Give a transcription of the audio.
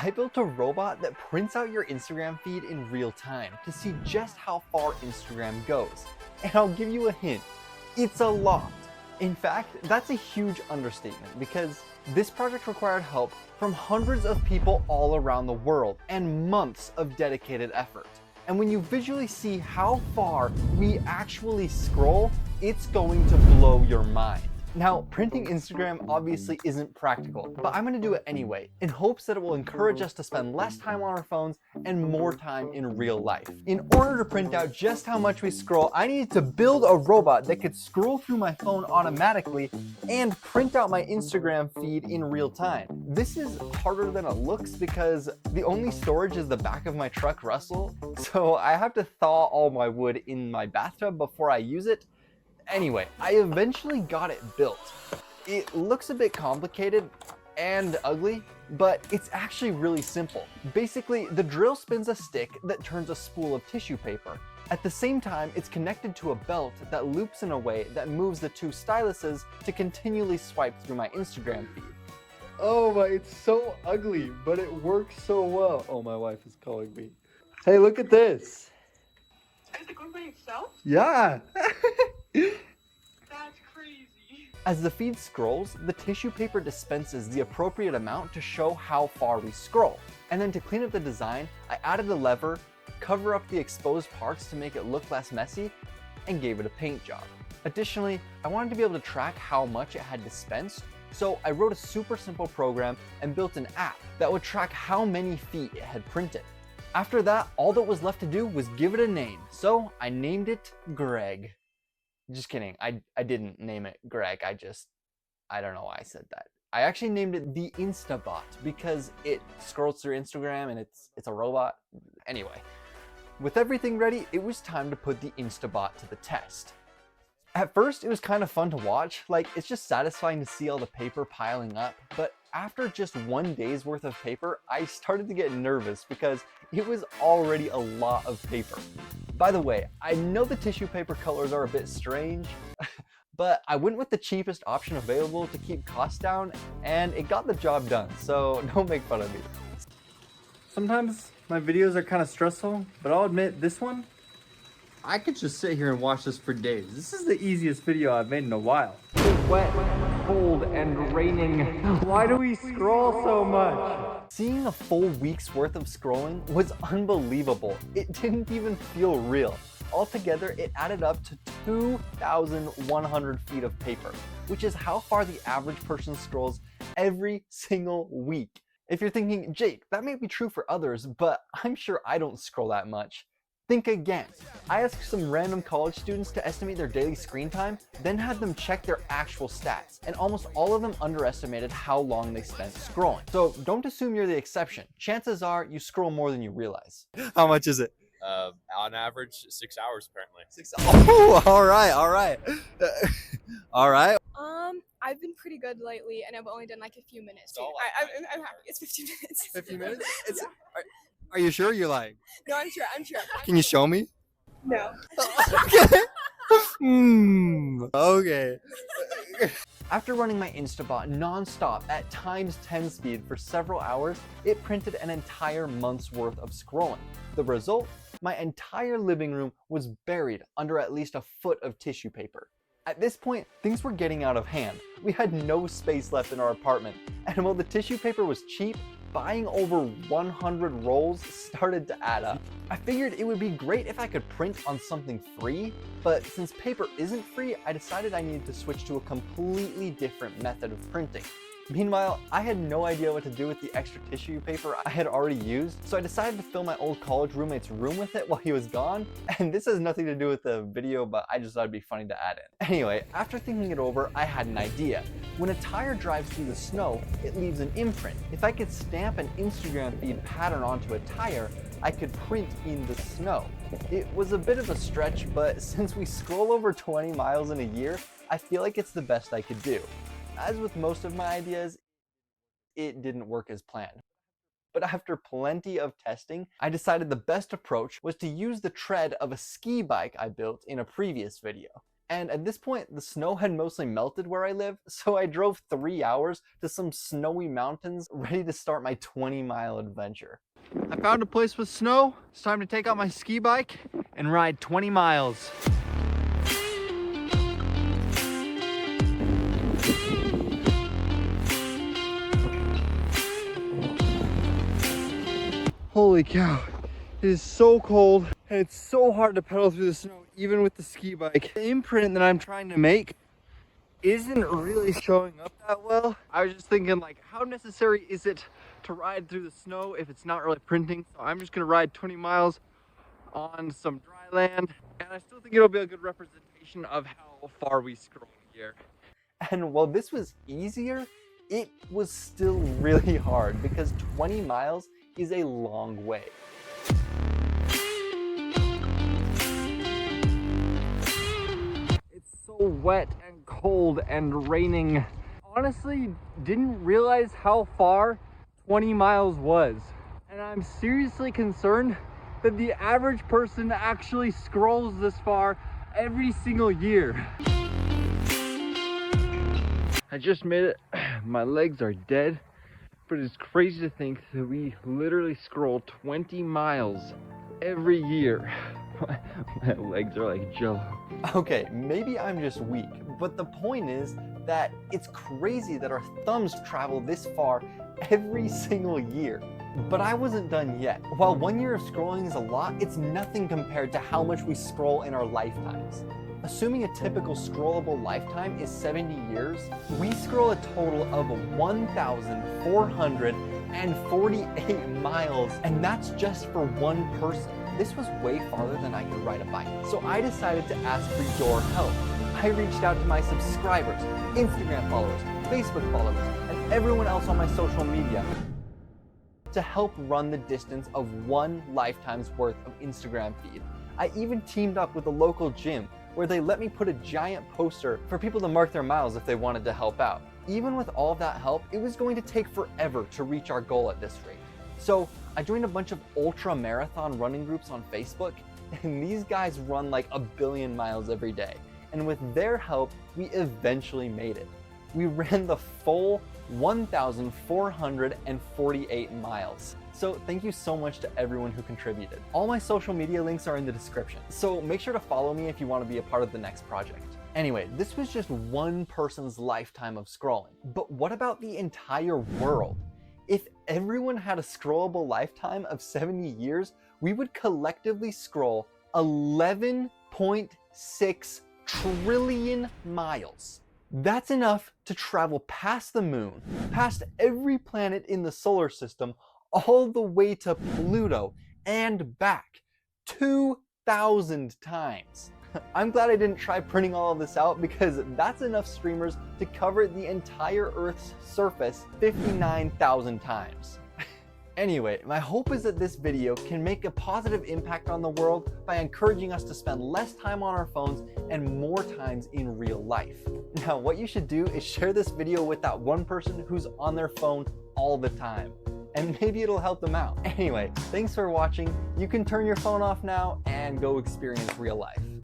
I built a robot that prints out your Instagram feed in real time to see just how far Instagram goes. And I'll give you a hint, it's a lot. In fact, that's a huge understatement because this project required help from hundreds of people all around the world and months of dedicated effort. And when you visually see how far we actually scroll, it's going to blow your mind. Now, printing Instagram obviously isn't practical, but I'm gonna do it anyway, in hopes that it will encourage us to spend less time on our phones and more time in real life. In order to print out just how much we scroll, I needed to build a robot that could scroll through my phone automatically and print out my Instagram feed in real time. This is harder than it looks because the only storage is the back of my truck, Russell, so I have to thaw all my wood in my bathtub before I use it. Anyway, I eventually got it built. It looks a bit complicated and ugly, but it's actually really simple. Basically, the drill spins a stick that turns a spool of tissue paper. At the same time, it's connected to a belt that loops in a way that moves the two styluses to continually swipe through my Instagram feed. Oh my, it's so ugly, but it works so well. Oh, my wife is calling me. Hey, look at this. Is it going by itself? Yeah. That's crazy. As the feed scrolls, the tissue paper dispenses the appropriate amount to show how far we scroll. And then to clean up the design, I added a lever, cover up the exposed parts to make it look less messy, and gave it a paint job. Additionally, I wanted to be able to track how much it had dispensed, so I wrote a super simple program and built an app that would track how many feet it had printed. After that, all that was left to do was give it a name, so I named it Greg. Just kidding, I didn't name it Greg, I don't know why I said that. I actually named it the instabot because it scrolls through Instagram and it's a robot. Anyway, with everything ready, it was time to put the instabot to the test. At first, it was kind of fun to watch, like it's just satisfying to see all the paper piling up, but after just one day's worth of paper, I started to get nervous because it was already a lot of paper. By the way, I know the tissue paper colors are a bit strange, but I went with the cheapest option available to keep costs down, and it got the job done, so don't make fun of me. Sometimes my videos are kind of stressful, but I'll admit this one, I could just sit here and watch this for days. This is the easiest video I've made in a while. It's wet, cold, and raining. Why do we scroll so much? Seeing a full week's worth of scrolling was unbelievable. It didn't even feel real. Altogether, it added up to 2,100 feet of paper, which is how far the average person scrolls every single week. If you're thinking, Jake, that may be true for others, but I'm sure I don't scroll that much. Think again. I asked some random college students to estimate their daily screen time, then had them check their actual stats, and almost all of them underestimated how long they spent scrolling. So don't assume you're the exception. Chances are you scroll more than you realize. How much is it? On average, 6 hours apparently. 6 hours. Oh, all right. All right. I've been pretty good lately, and I've only done like a few minutes. It's all I'm happy. It's 15 minutes. 15 minutes? Yeah. Are you sure you're lying? No, I'm sure. Can you show me? No. Okay. Okay. After running my instabot non-stop at times 10 speed for several hours, it printed an entire month's worth of scrolling. The result? My entire living room was buried under at least a foot of tissue paper. At this point, things were getting out of hand. We had no space left in our apartment, and while the tissue paper was cheap, buying over 100 rolls started to add up. I figured it would be great if I could print on something free, but since paper isn't free, I decided I needed to switch to a completely different method of printing. Meanwhile, I had no idea what to do with the extra tissue paper I had already used, so I decided to fill my old college roommate's room with it while he was gone, and this has nothing to do with the video, but I just thought it'd be funny to add in. Anyway, after thinking it over, I had an idea. When a tire drives through the snow, it leaves an imprint. If I could stamp an Instagram feed pattern onto a tire, I could print in the snow. It was a bit of a stretch, but since we scroll over 20 miles in a year, I feel like it's the best I could do. As with most of my ideas, it didn't work as planned. But after plenty of testing, I decided the best approach was to use the tread of a ski bike I built in a previous video. And at this point, the snow had mostly melted where I live, so I drove 3 hours to some snowy mountains ready to start my 20-mile adventure. I found a place with snow. It's time to take out my ski bike and ride 20 miles. Holy cow, it is so cold and it's so hard to pedal through the snow even with the ski bike. The imprint that I'm trying to make isn't really showing up that well. I was just thinking, like, how necessary is it to ride through the snow if it's not really printing? So I'm just gonna ride 20 miles on some dry land, and I still think it'll be a good representation of how far we scroll here. And while this was easier, it was still really hard because 20 miles is a long way. It's so wet and cold and raining. Honestly, didn't realize how far 20 miles was. And I'm seriously concerned that the average person actually scrolls this far every single year. I just made it. My legs are dead. But it's crazy to think that we literally scroll 20 miles every year. My legs are like jello. Okay, maybe I'm just weak, but the point is that it's crazy that our thumbs travel this far every single year. But I wasn't done yet. While 1 year of scrolling is a lot, it's nothing compared to how much we scroll in our lifetimes. Assuming a typical scrollable lifetime is 70 years, we scroll a total of 1,448 miles, and that's just for one person. This was way farther than I could ride a bike. So I decided to ask for your help. I reached out to my subscribers, Instagram followers, Facebook followers, and everyone else on my social media to help run the distance of one lifetime's worth of Instagram feed. I even teamed up with a local gym where they let me put a giant poster for people to mark their miles if they wanted to help out. Even with all of that help, it was going to take forever to reach our goal at this rate. So I joined a bunch of ultra marathon running groups on Facebook, and these guys run like 1 billion miles every day. And with their help, we eventually made it. We ran the full 1,448 miles. So thank you so much to everyone who contributed. All my social media links are in the description, so make sure to follow me if you want to be a part of the next project. Anyway, this was just one person's lifetime of scrolling. But what about the entire world? If everyone had a scrollable lifetime of 70 years, we would collectively scroll 11.6 trillion miles. That's enough to travel past the moon, past every planet in the solar system, all the way to Pluto and back 2,000 times. I'm glad I didn't try printing all of this out because that's enough streamers to cover the entire Earth's surface 59,000 times. Anyway, my hope is that this video can make a positive impact on the world by encouraging us to spend less time on our phones and more times in real life. Now, what you should do is share this video with that one person who's on their phone all the time, and maybe it'll help them out. Anyway, thanks for watching. You can turn your phone off now and go experience real life.